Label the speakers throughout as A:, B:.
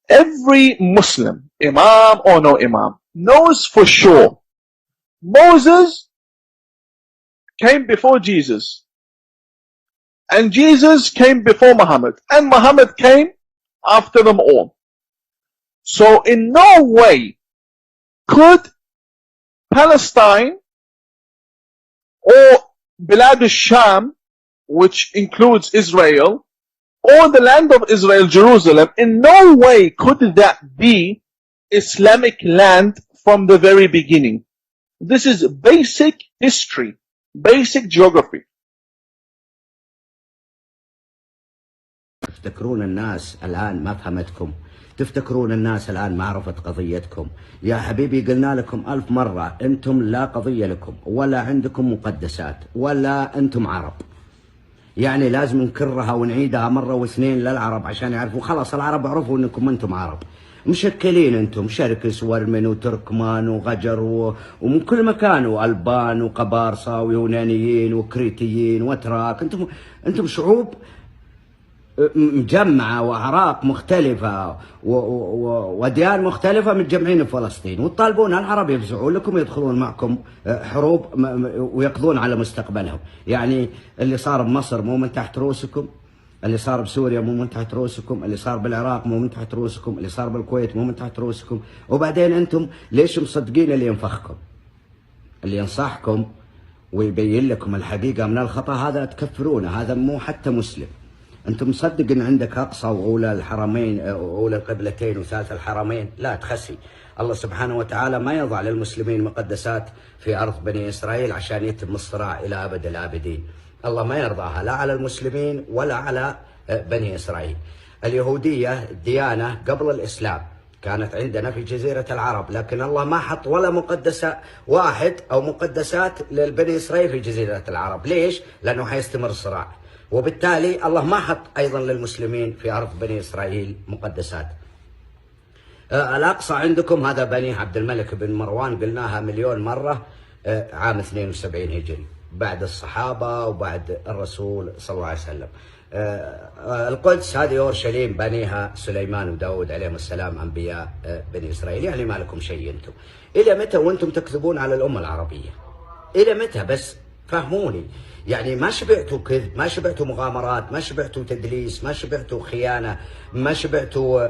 A: every Muslim, Imam or no Imam, knows for sure Moses came before Jesus, and Jesus came before Muhammad, and Muhammad came after them all. So in no way could Palestine or Bilad al-Sham, which includes Israel, or the land of Israel, Jerusalem, in no way could that be Islamic land from the very beginning. This is basic history, basic geography.
B: تفتكرون الناس الآن ما فهمتكم، تفتكرون الناس الآن ما عرفت قضيتكم. يا حبيبي قلنا لكم 1000 مرة أنتم لا قضية لكم، ولا عندكم مقدسات، ولا أنتم عرب. يعني لازم نكررها ونعيدها مرة واثنين للعرب عشان يعرفوا. خلاص العرب عرفوا أنكم أنتم عرب، مشكلين أنتم شركس وارمن وتركمان وغجر ومن كل مكان، وألبان وقبارصة ويونانيين وكريتيين واتراك. أنتم شعوب مجمعة وأعراق مختلفة وديار مختلفة متجمعين في فلسطين، وتطالبون العرب يفزعون لكم يدخلون معكم حروب ويقضون على مستقبلهم. يعني اللي صار بمصر مو من تحت رؤوسكم، اللي صار بسوريا مو من تحت رؤوسكم، اللي صار بالعراق مو من تحت رؤوسكم، اللي صار بالكويت مو من تحت رؤوسكم. وبعدين أنتم ليش مصدقين اللي ينفخكم، اللي ينصحكم ويبين لكم الحقيقة من الخطأ؟ هذا تكفرونه، هذا مو حتى مسلم. أنتم مصدق أن عندك أقصى وأولى الحرمين، أولى القبلتين وثالث الحرمين؟ لا تخسي. الله سبحانه وتعالى ما يضع للمسلمين مقدسات في أرض بني إسرائيل عشان يتم الصراع إلى أبد الآبدين. الله ما يرضاها لا على المسلمين ولا على بني إسرائيل. اليهودية ديانة قبل الإسلام كانت عندنا في جزيرة العرب، لكن الله ما حط ولا مقدس واحد أو مقدسات للبني إسرائيل في جزيرة العرب. ليش؟ لأنه حيستمر الصراع، وبالتالي الله ما حط أيضا للمسلمين في أرض بني إسرائيل مقدسات. الأقصى عندكم هذا بني عبد الملك بن مروان، قلناها مليون مرة، عام 72 هجري بعد الصحابة وبعد الرسول صلى الله عليه وسلم. القدس هذه أورشليم بنيها سليمان وداود عليهم السلام، أنبياء بني إسرائيل. يعني ما لكم شيء أنتم. إلى متى وأنتم تكذبون على الأمة العربية؟ إلى متى بس؟ فهموني. يعني ما شبعتوا كذب، ما شبعتوا مغامرات، ما شبعتوا تدليس، ما شبعتوا خيانة، ما شبعتوا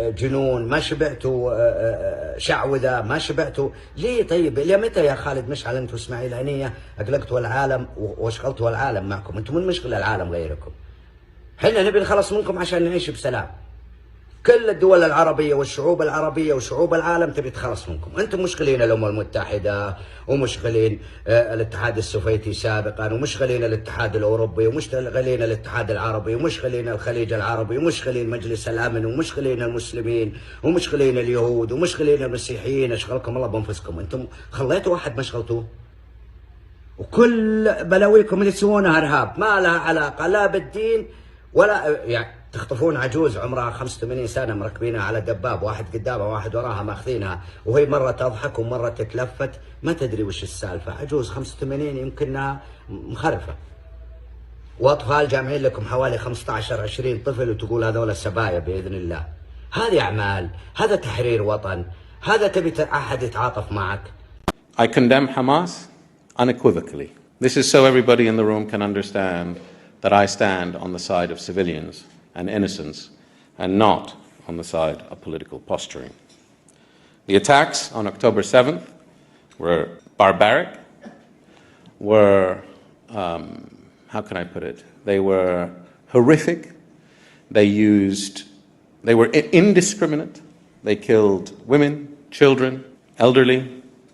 B: جنون، ما شبعتوا شعوذة، ما شبعتوا. ليه طيب؟ إلى متى يا خالد مشعل أنتم إسماعيل هنية أقلقتوا العالم واشغلتوا العالم معكم؟ أنتم من مشغل العالم غيركم؟ حنا نبي نخلص منكم عشان نعيش بسلام. كل الدول العربية والشعوب العربية وشعوب العالم تبي تخلص منكم. أنتم مشغلين الأمم المتحدة، ومشغلين الاتحاد السوفيتي سابقا، ومشغلين الاتحاد الأوروبي، ومشغلين الاتحاد العربي، ومشغلين الخليج العربي، ومشغلين مجلس الأمن، ومشغلين المسلمين، ومشغلين اليهود، ومشغلين المسيحيين. أشغلكم الله بأنفسكم. أنتم خليتوا واحد ما شغلتوه، وكل بلاويكم اللي تسوونها إرهاب ما لها علاقة لا بالدين ولا يعني. تخطفون عجوز عمرها 85 سنة مركبينها على دباب، واحد قدامها واحد وراها ماخذينها، وهي مرة تضحك ومرة تتلفت، ما تدري وش السالفة. عجوز 85 يمكنها مخرفة، وأطفال جامعين لكم حوالي 15-20 طفل، وتقول هذول السبايا بإذن الله. هذه أعمال، هذا تحرير وطن، هذا تبي أحد يتعاطف معك.
C: I condemn Hamas unequivocally. This is so everybody in the room can understand that I stand on the side of civilians and innocence, and not on the side of political posturing. The attacks on October 7th were barbaric, were, how can I put it? They were horrific. They were indiscriminate. They killed women, children, elderly,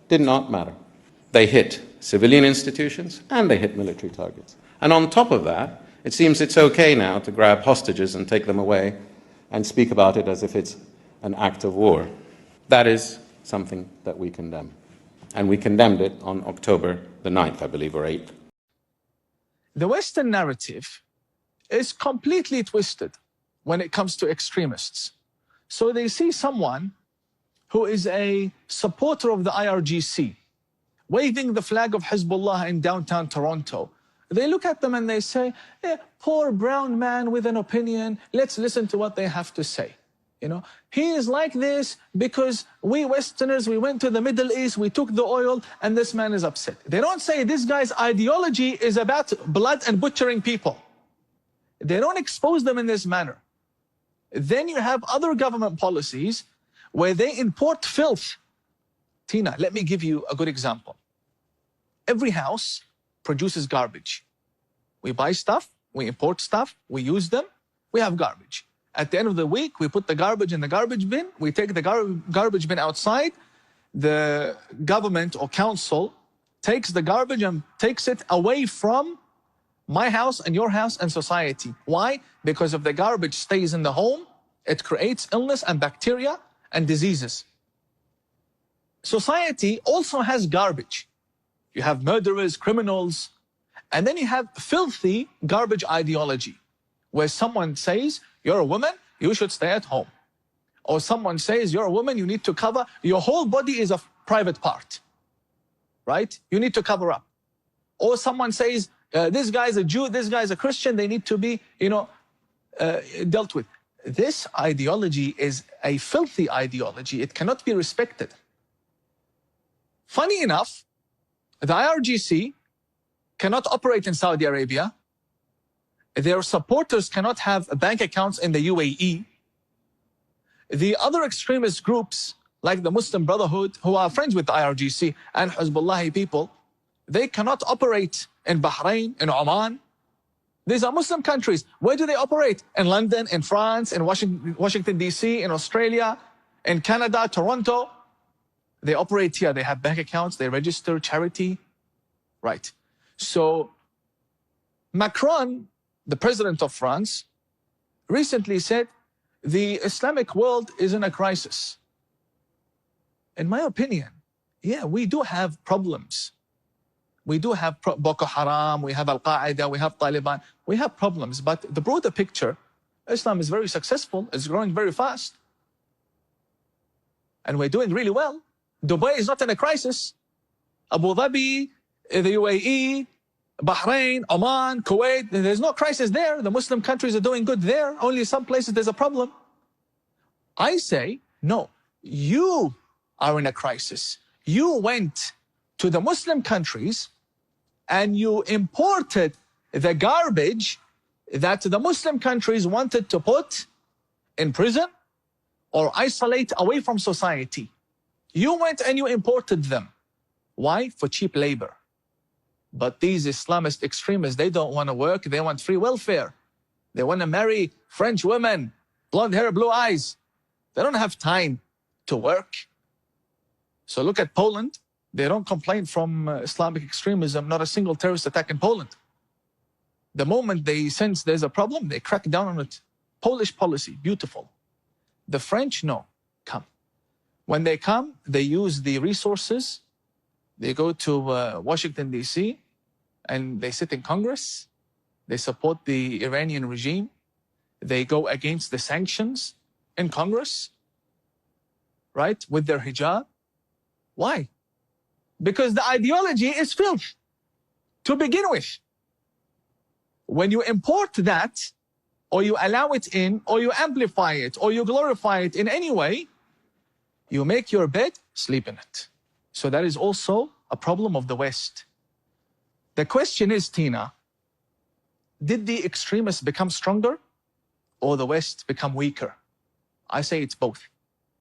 C: did not matter. They hit civilian institutions and they hit military targets. And on top of that, it seems it's okay now to grab hostages and take them away and speak about it as if it's an act of war. That is something that we condemn. And we condemned it on October the 9th, I believe, or 8th.
D: The Western narrative is completely twisted when it comes to extremists. So they see someone who is a supporter of the IRGC, waving the flag of Hezbollah in downtown Toronto. They look at them and they say, poor brown man with an opinion, let's listen to what they have to say. You know, he is like this because we Westerners, we went to the Middle East, we took the oil, and this man is upset. They don't say this guy's ideology is about blood and butchering people. They don't expose them in this manner. Then you have other government policies where they import filth. Tina, let me give you a good example. Every house produces garbage. We buy stuff, we import stuff, we use them, we have garbage. At the end of the week, we put the garbage in the garbage bin, we take the garbage bin outside, the government or council takes the garbage and takes it away from my house and your house and society. Why? Because if the garbage stays in the home, it creates illness and bacteria and diseases. Society also has garbage. You have murderers, criminals, and then you have filthy garbage ideology, where someone says, you're a woman, you should stay at home. Or someone says, you're a woman, you need to cover, your whole body is a private part, right? You need to cover up. Or someone says, this guy's a Jew, this guy's a Christian, they need to be, dealt with. This ideology is a filthy ideology. It cannot be respected. Funny enough, the IRGC cannot operate in Saudi Arabia. Their supporters cannot have bank accounts in the UAE. The other extremist groups, like the Muslim Brotherhood, who are friends with the IRGC and Hezbollah people, they cannot operate in Bahrain, in Oman. These are Muslim countries. Where do they operate? In London, in France, in Washington, D.C., in Australia, in Canada, Toronto. They operate here. They have bank accounts. They register charity. Right. So Macron, the president of France, recently said the Islamic world is in a crisis. In my opinion, yeah, we do have problems. We do have Boko Haram, we have Al-Qaeda, we have Taliban. We have problems, but the broader picture, Islam is very successful, it's growing very fast. And we're doing really well. Dubai is not in a crisis. Abu Dhabi, the UAE, Bahrain, Oman, Kuwait, there's no crisis there. The Muslim countries are doing good there. Only some places there's a problem. I say, no, you are in a crisis. You went to the Muslim countries and you imported the garbage that the Muslim countries wanted to put in prison or isolate away from society. You went and you imported them. Why? For cheap labor. But these Islamist extremists, they don't want to work. They want free welfare. They want to marry French women, blonde hair, blue eyes. They don't have time to work. So look at Poland. They don't complain from Islamic extremism, not a single terrorist attack in Poland. The moment they sense there's a problem, they crack down on it. Polish policy, beautiful. The French, no, come. When they come, they use the resources. They go to Washington, D.C., and they sit in Congress. They support the Iranian regime. They go against the sanctions in Congress, right, with their hijab. Why? Because the ideology is filth to begin with. When you import that, or you allow it in, or you amplify it, or you glorify it in any way, you make your bed, sleep in it. So that is also a problem of the West. The question is, Tina, did the extremists become stronger or the West become weaker? I say it's both.